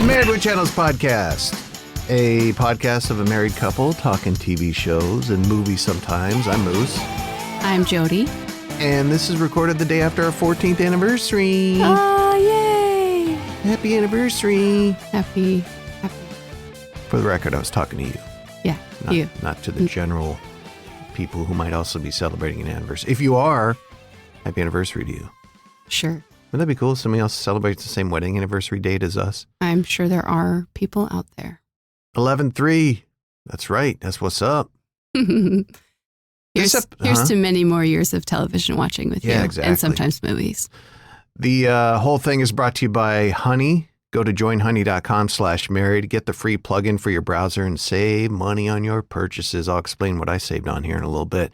Married with Channels podcast, a podcast of a married couple talking TV shows and movies sometimes. I'm Moose. I'm Jody. And this is recorded the day after our 14th anniversary. Oh, yay! Happy anniversary. Happy. For the record, I was talking to you. Yeah, you. Not to the general people who might also be celebrating an anniversary. If you are, happy anniversary to you. Sure. Wouldn't that be cool if somebody else celebrates the same wedding anniversary date as us? I'm sure there are people out there. 11-3. That's right. That's what's up. Here's to many more years of television watching with you. Exactly. And sometimes movies. The whole thing is brought to you by Honey. Go to joinhoney.com/married. Get the free plugin for your browser and save money on your purchases. I'll explain what I saved on here in a little bit.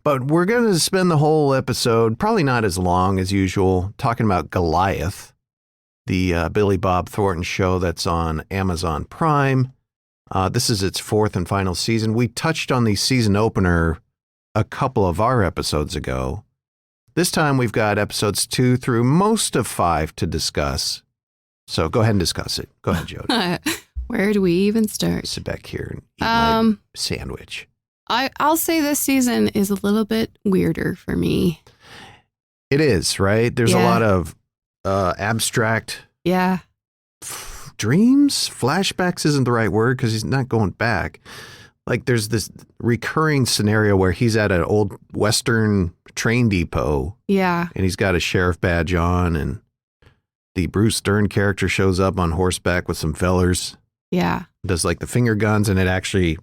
But we're going to spend the whole episode, probably not as long as usual, talking about Goliath, the Billy Bob Thornton show that's on Amazon Prime. This is its fourth and final season. We touched on the season opener a couple of our episodes ago. This time we've got episodes 2 through most of 5 to discuss. So go ahead and discuss it. Go ahead, Jody. Where do we even start? Sit back here and eat my sandwich. I'll say this season is a little bit weirder for me. It is, right? There's a lot of abstract dreams. Flashbacks isn't the right word because he's not going back. Like there's this recurring scenario where he's at an old Western train depot. Yeah. And he's got a sheriff badge on, and the Bruce Stern character shows up on horseback with some fellers. Yeah. Does like the finger guns, and it actually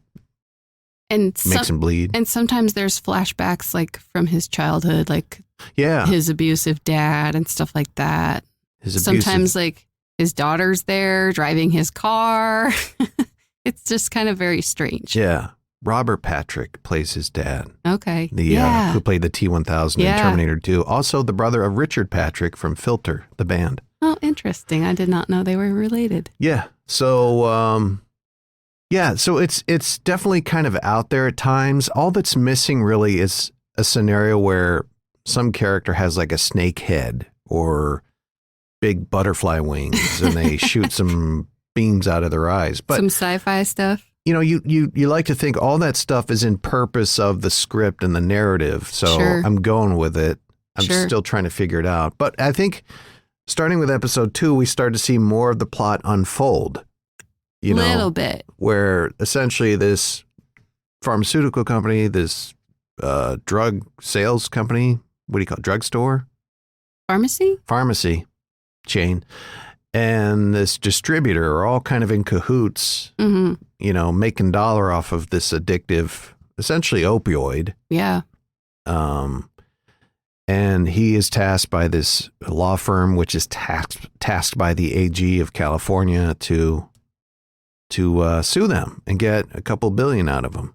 makes him bleed. And sometimes there's flashbacks like from his childhood, like his abusive dad and stuff like that. Sometimes like his daughter's there driving his car. It's just kind of very strange. Yeah. Robert Patrick plays his dad. Okay. Who played the T-1000 in Terminator 2. Also the brother of Richard Patrick from Filter, the band. Oh, interesting. I did not know they were related. Yeah. So, so it's definitely kind of out there at times. All that's missing really is a scenario where some character has like a snake head or big butterfly wings and they shoot some beams out of their eyes. But some sci-fi stuff. You know, you like to think all that stuff is in purpose of the script and the narrative. So I'm going with it. I'm still trying to figure it out. But I think starting with episode 2, we start to see more of the plot unfold. You know, little bit. Where essentially this pharmaceutical company, this drug sales company, what do you call it? Drugstore? Pharmacy chain. And this distributor are all kind of in cahoots, you know, making dollar off of this addictive, essentially opioid. Yeah. And he is tasked by this law firm, which is tasked by the AG of California to sue them and get a couple billion out of them.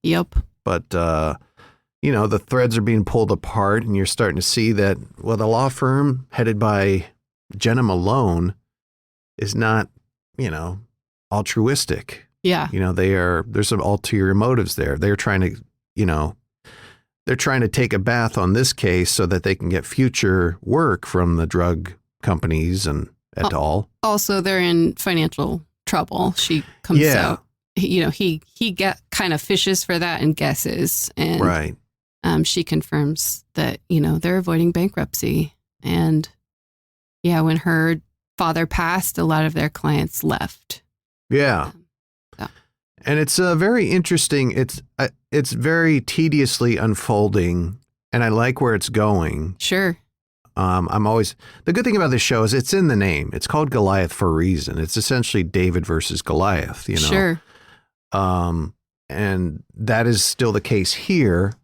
Yep. But, you know, the threads are being pulled apart and you're starting to see that, well, the law firm headed by Jenna Malone is not, you know, altruistic. Yeah. You know, there's some ulterior motives there. They're trying to, you know, take a bath on this case so that they can get future work from the drug companies and et al. Also, they're in financial trouble. She comes out, you know, he kind of fishes for that and guesses. And right. She confirms that, you know, they're avoiding bankruptcy. And yeah, when her father passed, a lot of their clients left. Yeah. And it's very interesting. It's very tediously unfolding, and I like where it's going. Sure. The good thing about this show is it's in the name. It's called Goliath for a reason. It's essentially David versus Goliath, you know. Sure. And that is still the case here.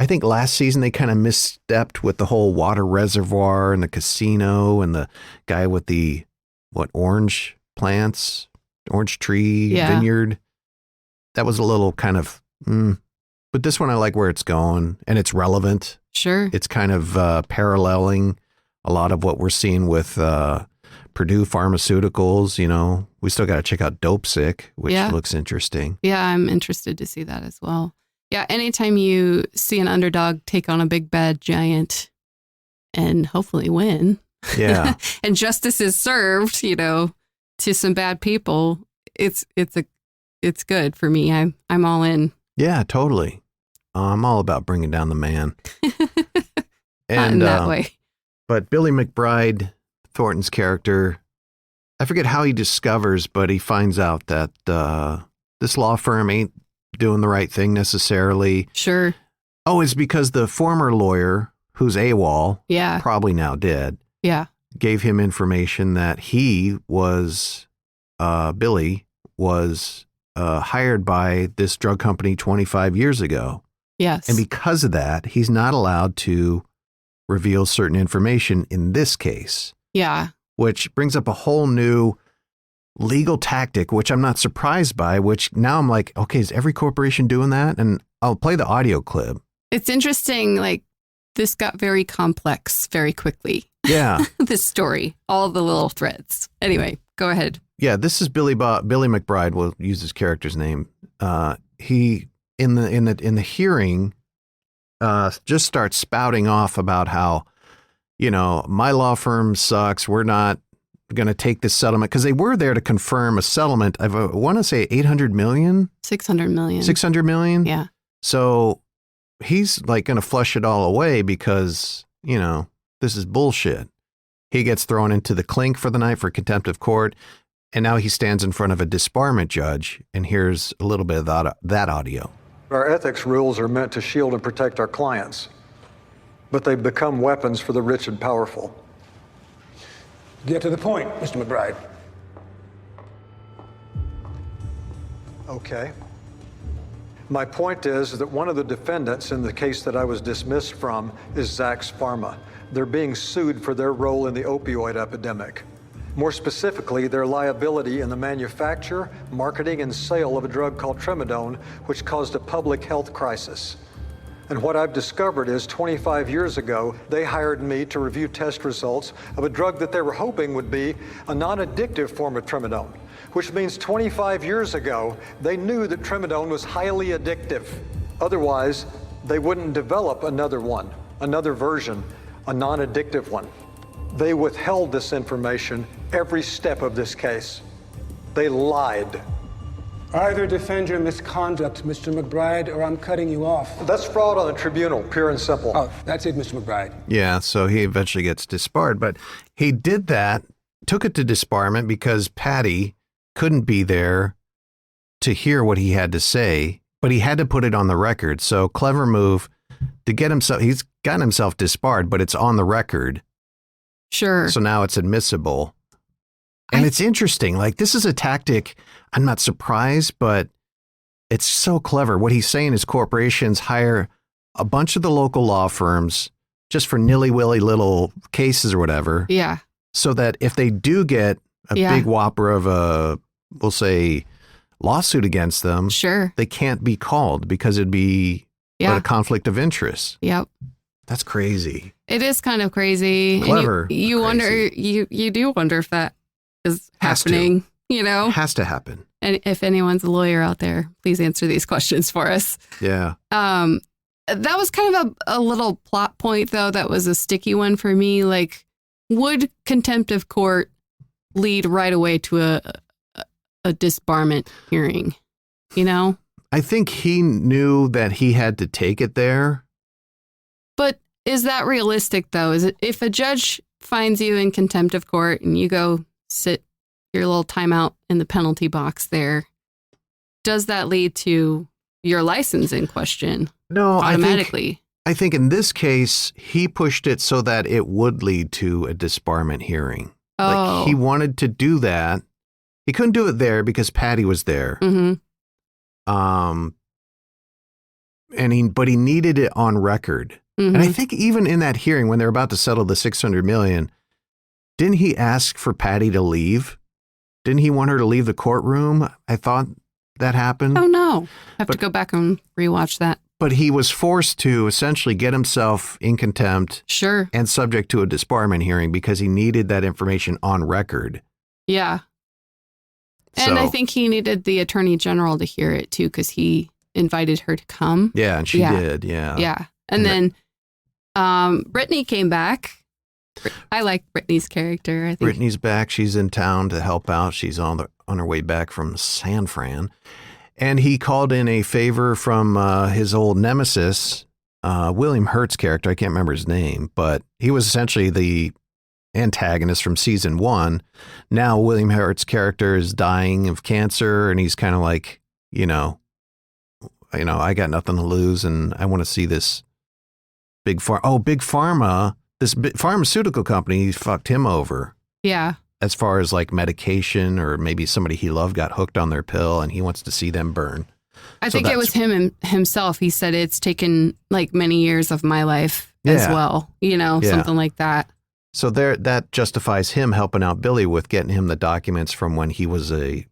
I think last season they kind of misstepped with the whole water reservoir and the casino and the guy with the orange tree vineyard. That was a little kind of, but this one I like where it's going and it's relevant. Sure. It's kind of paralleling a lot of what we're seeing with Purdue Pharmaceuticals. You know, we still got to check out Dope Sick, which looks interesting. Yeah, I'm interested to see that as well. Yeah, anytime you see an underdog take on a big bad giant and hopefully win. Yeah. And justice is served, you know, to some bad people, it's good for me. I'm all in. Yeah, totally. I'm all about bringing down the man. Not in that way. But Billy McBride, Thornton's character, I forget how he discovers, but he finds out that this law firm ain't doing the right thing necessarily. Sure. Oh, it's because the former lawyer, who's AWOL, probably now dead, gave him information that he was, Billy was hired by this drug company 25 years ago. Yes. And because of that, he's not allowed to reveal certain information in this case. Yeah. Which brings up a whole new legal tactic, which I'm not surprised by, which now I'm like, okay, is every corporation doing that? And I'll play the audio clip. It's interesting. Like, this got very complex very quickly. Yeah. This story, all the little threads. Anyway, go ahead. Yeah, this is Billy McBride. We'll use his character's name. He in the hearing just starts spouting off about how, my law firm sucks. We're not going to take this settlement because they were there to confirm a settlement. I want to say 800 million, 600 million, 600 million. Yeah. So he's like going to flush it all away because, this is bullshit. He gets thrown into the clink for the night for contempt of court. And now he stands in front of a disbarment judge, and here's a little bit of that audio. Our ethics rules are meant to shield and protect our clients, but they've become weapons for the rich and powerful. Get to the point, Mr. McBride. Okay. My point is that one of the defendants in the case that I was dismissed from is Zacks Pharma. They're being sued for their role in the opioid epidemic. More specifically, their liability in the manufacture, marketing, and sale of a drug called Tramadol, which caused a public health crisis. And what I've discovered is 25 years ago, they hired me to review test results of a drug that they were hoping would be a non-addictive form of Tramadol, which means 25 years ago, they knew that Tramadol was highly addictive. Otherwise, they wouldn't develop another one, another version, a non-addictive one. They withheld this information every step of this case. They lied. Either defend your misconduct, Mr. McBride, or I'm cutting you off. That's fraud on the tribunal, pure and simple. Oh, that's it, Mr. McBride. Yeah, so he eventually gets disbarred, but he did that, took it to disbarment because Patty couldn't be there to hear what he had to say, but he had to put it on the record. So clever move to get himself, he's gotten himself disbarred, but it's on the record. Sure. So now it's admissible. And it's interesting. Like, this is a tactic. I'm not surprised, but it's so clever. What he's saying is corporations hire a bunch of the local law firms just for nilly-willy little cases or whatever. Yeah. So that if they do get a big whopper of a, we'll say, lawsuit against them, sure, they can't be called because it'd be a conflict of interest. Yep. That's crazy. It is kind of crazy. Clever. And you wonder, you do wonder if that is happening, Has to happen. And if anyone's a lawyer out there, please answer these questions for us. Yeah. That was kind of a little plot point, though. That was a sticky one for me. Like, would contempt of court lead right away to a disbarment hearing? I think he knew that he had to take it there. But is that realistic, though? Is it if a judge finds you in contempt of court and you go sit your little timeout in the penalty box there, does that lead to your license in question? No, automatically. I think in this case, he pushed it so that it would lead to a disbarment hearing. Oh. Like, he wanted to do that. He couldn't do it there because Patty was there. Mm-hmm. But he needed it on record. Mm-hmm. And I think even in that hearing, when they're about to settle the $600 million, didn't he ask for Patty to leave? Didn't he want her to leave the courtroom? I thought that happened. Oh, no. I have to go back and rewatch that. But he was forced to essentially get himself in contempt. Sure. And subject to a disbarment hearing because he needed that information on record. Yeah. And I think he needed the attorney general to hear it, too, because he invited her to come. Yeah, and she did. Yeah. Yeah. And then Brittany came back I like Brittany's character. I think Brittany's back. She's in town to help out. She's on her way back from San Fran. And he called in a favor from his old nemesis, William Hurt's character. I can't remember his name, but he was essentially the antagonist from season 1. Now William Hurt's character is dying of cancer, and he's kind of like, I got nothing to lose, and I want to see this big pharma, this big pharmaceutical company fucked him over. Yeah. As far as like medication, or maybe somebody he loved got hooked on their pill, and he wants to see them burn. I think it was him himself. He said it's taken like many years of my life as well, something like that. So that justifies him helping out Billy with getting him the documents from when he was an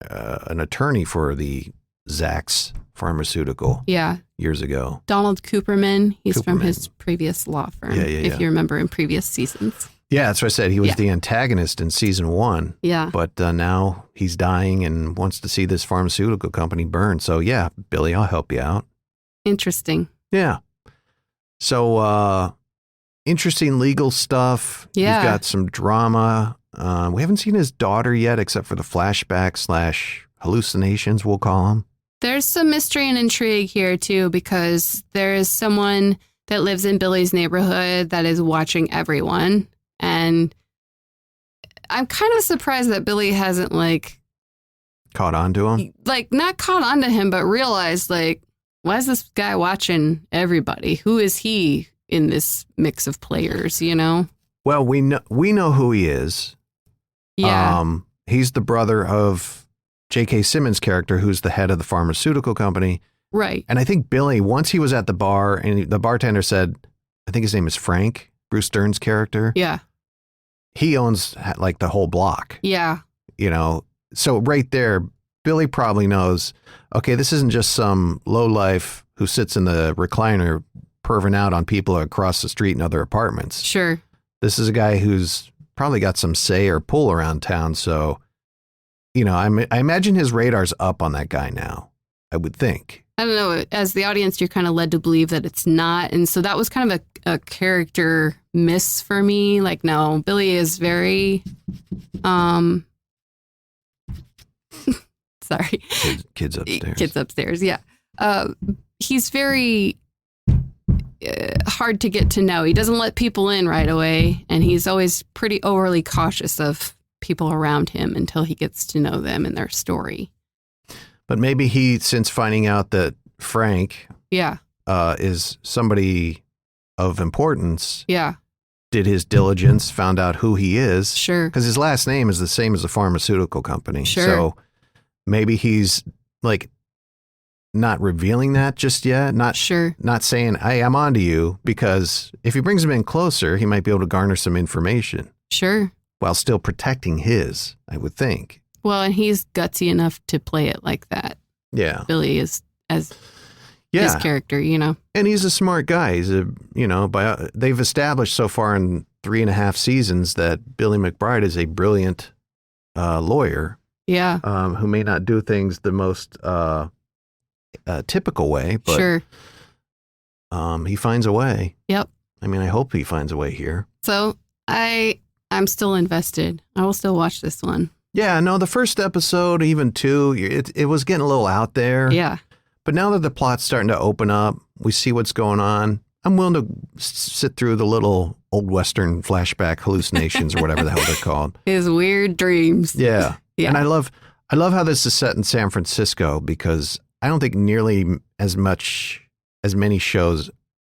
attorney for the Zacks Pharmaceutical. Yeah. Years ago. Donald Cooperman. He's from his previous law firm. If you remember in previous seasons. Yeah, that's what I said. He was the antagonist in season 1. Yeah. But now he's dying and wants to see this pharmaceutical company burn. So yeah, Billy, I'll help you out. Interesting. Yeah. So interesting legal stuff. Yeah. You've got some drama. We haven't seen his daughter yet, except for the flashback / hallucinations, we'll call them. There's some mystery and intrigue here, too, because there is someone that lives in Billy's neighborhood that is watching everyone. And I'm kind of surprised that Billy hasn't, caught on to him? Not caught on to him, but realized, why is this guy watching everybody? Who is he in this mix of players, Well, we know who he is. Yeah. He's the brother of J.K. Simmons' character, who's the head of the pharmaceutical company. Right. And I think Billy, once he was at the bar and the bartender said, I think his name is Frank, Bruce Dern's character. Yeah. He owns the whole block. Yeah. So right there, Billy probably knows, okay, this isn't just some lowlife who sits in the recliner perving out on people across the street in other apartments. Sure. This is a guy who's probably got some say or pull around town. So, I imagine his radar's up on that guy now, I would think. I don't know. As the audience, you're kind of led to believe that it's not. And so that was kind of a character miss for me. No, Billy is very, sorry. Kids upstairs. Kids upstairs, yeah. He's very hard to get to know. He doesn't let people in right away. And he's always pretty overly cautious of people around him until he gets to know them and their story. But maybe he, since finding out that Frank is somebody of importance, did his diligence, found out who he is. Sure. Because his last name is the same as the pharmaceutical company. Sure. So maybe he's not revealing that just yet. Not saying, hey, I'm onto you, because if he brings him in closer, he might be able to garner some information. Sure. While still protecting his, I would think. Well, and he's gutsy enough to play it like that. Yeah. Billy is as his character, And he's a smart guy. He's they've established so far in 3.5 seasons that Billy McBride is a brilliant lawyer. Yeah. Who may not do things the most typical way, but sure. He finds a way. Yep. I hope he finds a way here. So I'm still invested. I will still watch this one. Yeah, no, the first episode, even 2, it was getting a little out there. Yeah. But now that the plot's starting to open up, we see what's going on. I'm willing to sit through the little old Western flashback hallucinations or whatever the hell they're called. His weird dreams. Yeah. And I love how this is set in San Francisco, because I don't think nearly as many shows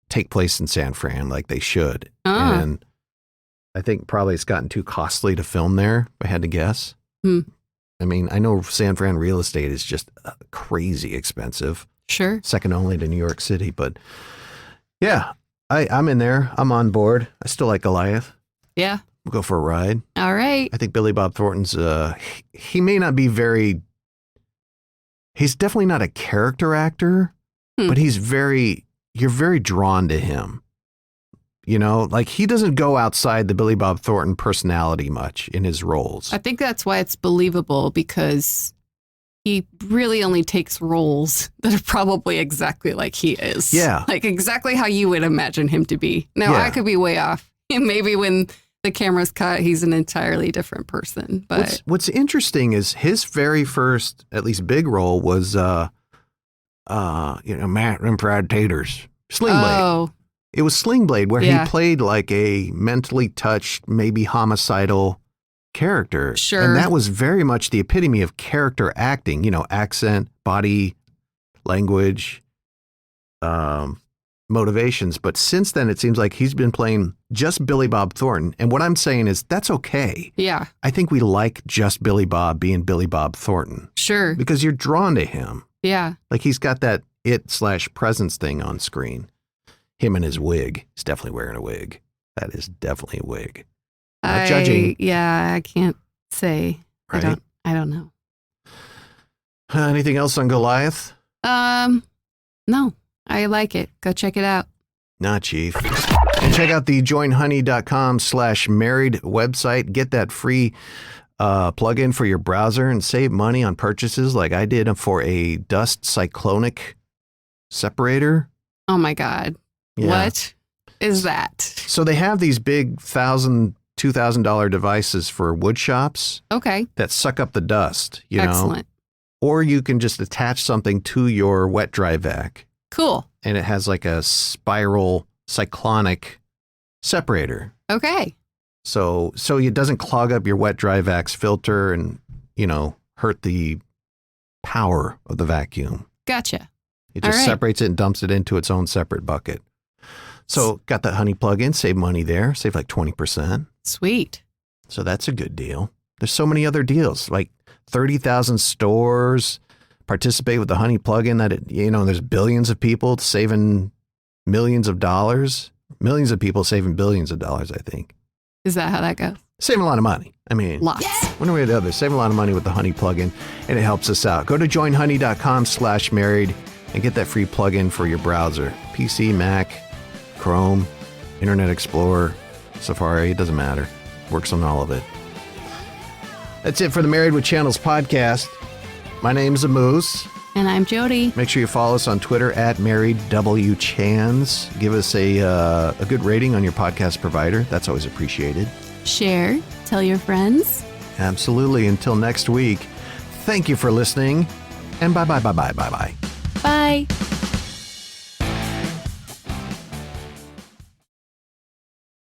take place in San Fran like they should. And I think probably it's gotten too costly to film there, if I had to guess. I know San Fran real estate is just crazy expensive. Sure. Second only to New York City. But yeah, I'm in there. I'm on board. I still like Goliath. Yeah. We'll go for a ride. All right. I think Billy Bob Thornton's, he may not be he's definitely not a character actor, but you're very drawn to him. He doesn't go outside the Billy Bob Thornton personality much in his roles. I think that's why it's believable, because he really only takes roles that are probably exactly like he is. Yeah. Like exactly how you would imagine him to be. Now, I could be way off. Maybe when the camera's cut, he's an entirely different person. But what's interesting is his very first, at least big role was, Matt and fried taters. Sling Blade. Oh. It was Sling Blade, where he played like a mentally touched, maybe homicidal character. Sure. And that was very much the epitome of character acting, accent, body, language, motivations. But since then, it seems like he's been playing just Billy Bob Thornton. And what I'm saying is that's okay. Yeah. I think we like just Billy Bob being Billy Bob Thornton. Sure. Because you're drawn to him. Yeah. Like he's got that it/presence thing on screen. Him and his wig. He's definitely wearing a wig. That is definitely a wig. Not judging. Yeah, I can't say. Right? I don't know. Anything else on Goliath? No. I like it. Go check it out. Nah, Chief. And check out the joinhoney.com/married website. Get that free plug-in for your browser and save money on purchases like I did for a dust cyclonic separator. Oh my God. Yeah. What is that? So they have these big $1,000, $2,000 devices for wood shops. Okay. That suck up the dust, Excellent. Or you can just attach something to your wet dry vac. Cool. And it has like a spiral cyclonic separator. Okay. So it doesn't clog up your wet dry vac's filter and, hurt the power of the vacuum. Gotcha. It just separates it and dumps it into its own separate bucket. So got that Honey plug-in, save money there, save like 20%. Sweet. So that's a good deal. There's so many other deals, like 30,000 stores participate with the Honey plug-in that, there's billions of people saving millions of dollars, millions of people saving billions of dollars, I think. Is that how that goes? Saving a lot of money. I mean, lots. One way or the other, saving a lot of money with the Honey plug-in, and it helps us out. Go to joinhoney.com/married and get that free plug-in for your browser. PC, Mac, Chrome, Internet Explorer, Safari, it doesn't matter. Works on all of it. That's it for the Married with Channels podcast. My name's Moose. And I'm Jody. Make sure you follow us on Twitter @MarriedWChans. Give us a good rating on your podcast provider. That's always appreciated. Share. Tell your friends. Absolutely. Until next week, thank you for listening. And bye-bye. Bye.